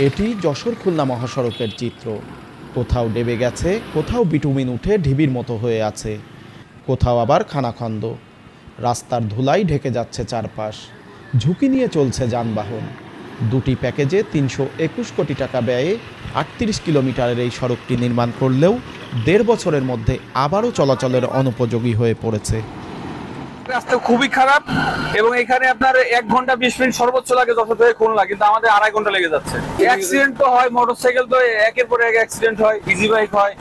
এটি যশোর খুলনা মহাসড়কের চিত্র। কোথাও ডেবে গেছে, কোথাও বিটুমিন উঠে ঢিবির মতো হয়ে আছে, কোথাও আবার খানাখন্দ। রাস্তার ধুলাই ঢেকে যাচ্ছে চারপাশ, ঝুঁকি নিয়ে চলছে যানবাহন। দুটি প্যাকেজে ৩২১ কোটি টাকা ব্যয়ে ৩৮ কিলোমিটারের এই সড়কটি নির্মাণ করলেও ১.৫ বছরের মধ্যে আবারও চলাচলের অনুপযোগী হয়ে পড়েছে। রাস্তা খুবই খারাপ এবং এখানে আপনার ১ ঘন্টা ২০ মিনিট সর্বোচ্চ লাগে যশোর থেকে খুলনা, কিন্তু আমাদের ২.৫ ঘন্টা লেগে যাচ্ছে। অ্যাক্সিডেন্ট তো হয়, মোটরসাইকেল তো একের পর এক অ্যাক্সিডেন্ট হয়, ইজি বাইক হয়,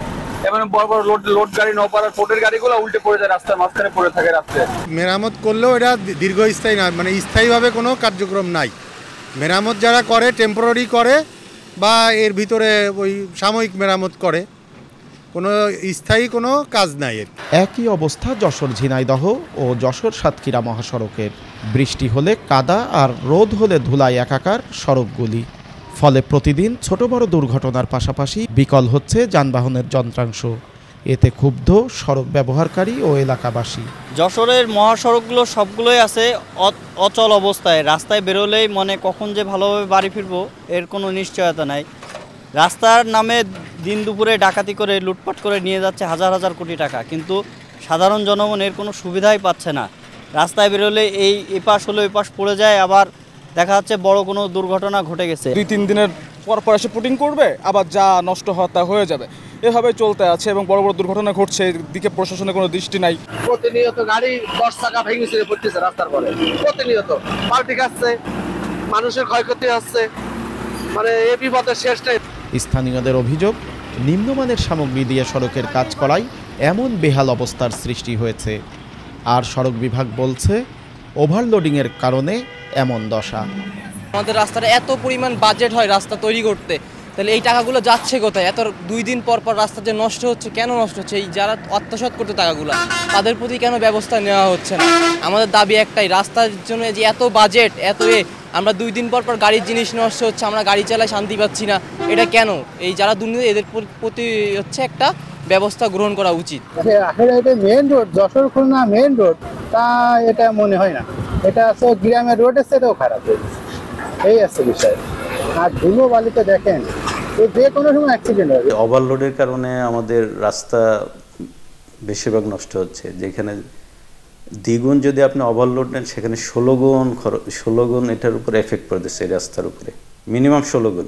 এবং বড় বড় লোড গাড়ি নৌপাড়ার পোর্টের গাড়িগুলো উল্টে পড়ে যায়, রাস্তার মাঝখানে পড়ে থাকে রাস্তায়। মেরামত করলেও এটা দীর্ঘস্থায়ী না, মানে স্থায়ীভাবে কোনো কার্যক্রম নাই। মেরামত যারা করে টেম্পোরারি করে বা এর ভিতরে ওই সাময়িক মেরামত করে, কোনো স্থায়ী কোনো কাজ নাই। একই অবস্থা যশোর ঝিনাইদহ ও যশোর সাতক্ষীরা মহাসড়কের। বৃষ্টি হলে কাদা আর রোদ হলে ধুলাই একাকার সড়কগুলি। ফলে প্রতিদিন ছোট বড় দুর্ঘটনার পাশাপাশি বিকল হচ্ছে যানবাহনের যন্ত্রাংশ। এতে ক্ষুব্ধ সড়ক ব্যবহারকারী ও এলাকাবাসী। যশোরের মহাসড়কগুলো সবগুলোই আছে অচল অবস্থায়। রাস্তায় বেরোলেই মনে কখন যে ভালোভাবে বাড়ি ফিরবো এর কোনো নিশ্চয়তা নাই। রাস্তার নামে দিন দুপুরে ডাকাতি করে লুটপাট করে নিয়ে যাচ্ছে হাজার হাজার কোটি টাকা, কিন্তু সাধারণ জনগণ এর কোনো সুবিধাই পাচ্ছে না। রাস্তায় বেরোলে এই এপাশ হলে ওই পাশ পড়ে যায়, আবার দেখা যাচ্ছে বড় কোনো দুর্ঘটনা ঘটে গেছে। ২-৩ দিনের পর এসে পুটিং করবে, আবার যা নষ্ট হওয়া তা হয়ে যাবে, এভাবে চলতে আছে এবং বড় বড় দুর্ঘটনা ঘটছে। এদিকে প্রশাসনের কোনো দৃষ্টি নাই। প্রতিনিয়ত গাড়ি ১০ চাকা ভেঙে ছিঁড়ে পড়তেছে রাস্তার পরে, প্রতিনিয়ত পাল্টি খাচ্ছে, মানুষের ক্ষয়ক্ষতি হচ্ছে, মানে এ বিপদের শেষ নেই। স্থানীয়দের অভিযোগ, নিম্নমানের সামগ্রী দিয়ে সড়কের কাজ করায় এমন বেহাল অবস্থার সৃষ্টি হয়েছে। আর সড়ক বিভাগ বলছে ওভারলোডিংয়ের কারণে এমন দশা। আমাদের রাস্তাটা এত পরিমাণ বাজেট হয় রাস্তা তৈরি করতে, তাহলে এই টাকাগুলো যাচ্ছে কোথায়? এত ২ দিন পর রাস্তা যে নষ্ট হচ্ছে, কেন নষ্ট হচ্ছে? এই যারা আত্মসাৎ করতে টাকাগুলো, তাদের প্রতি কেন ব্যবস্থা নেওয়া হচ্ছে না? আমাদের দাবি একটাই, রাস্তার জন্য যে এত বাজেট, আমরা ২ দিন পর গাড়ির জিনিস নষ্ট হচ্ছে, আমরা গাড়ি চালায় শান্তি পাচ্ছি না, এটা কেন? এই যারা দুর্নীতি, এদের প্রতি হচ্ছে একটা ব্যবস্থা গ্রহণ করা উচিত। আসলে এটা main road, Jessore Khulna main road, তা এটা মনে হয় না। এটা আছে গ্রামের রোডের সাথেও খারাপ হয়েছে, এই আছে বিষয়। আর ধুলো বালিতে দেখেন যে কোনো সময় অ্যাক্সিডেন্ট হবে। ওভারলোডের কারণে আমাদের রাস্তা বেশিরভাগ নষ্ট হচ্ছে। যেখানে দ্বিগুণ যদি আপনি ওভারলোড নেন, সেখানে 16 গুণ এটার উপরে এফেক্ট পড়তেছে এই রাস্তার উপরে, মিনিমাম 16 গুণ।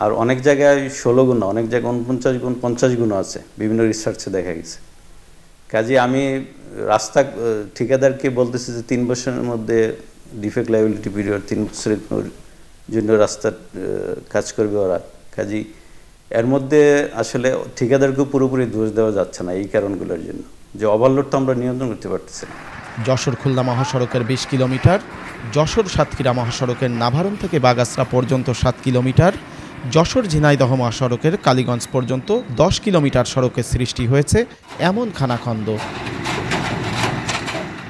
আর অনেক জায়গায় 16 গুণ না, অনেক জায়গায় 49 গুণ 50 গুণও আছে, বিভিন্ন রিসার্চে দেখা গেছে। কাজে আমি রাস্তা ঠিকাদারকে বলতেছি যে 3 বছরের মধ্যে ডিফেক্ট লায়াবিলিটি পিরিয়ড, 3 বছরের জন্য রাস্তার কাজ করবে ওরা। কাজেই এর মধ্যে আসলে ঠিকাদারকেও পুরোপুরি দোষ দেওয়া যাচ্ছে না এই কারণগুলোর জন্য, যে ওভারলোড তো আমরা নিয়ন্ত্রণ করতে পারতেছি না। যশোর খুলনা মহাসড়কের ২০ কিলোমিটার, যশোর সাতক্ষীরা মহাসড়কের নাভারণ থেকে বাগাসরা পর্যন্ত ৭ কিলোমিটার, যশোর ঝিনাইদহ মহাসড়কের কালীগঞ্জ পর্যন্ত ১০ কিলোমিটার সড়কের সৃষ্টি হয়েছে এমন খানাখন্দ।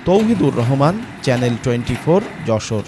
তৌহিদুর রহমান, চ্যানেল 24, যশোর।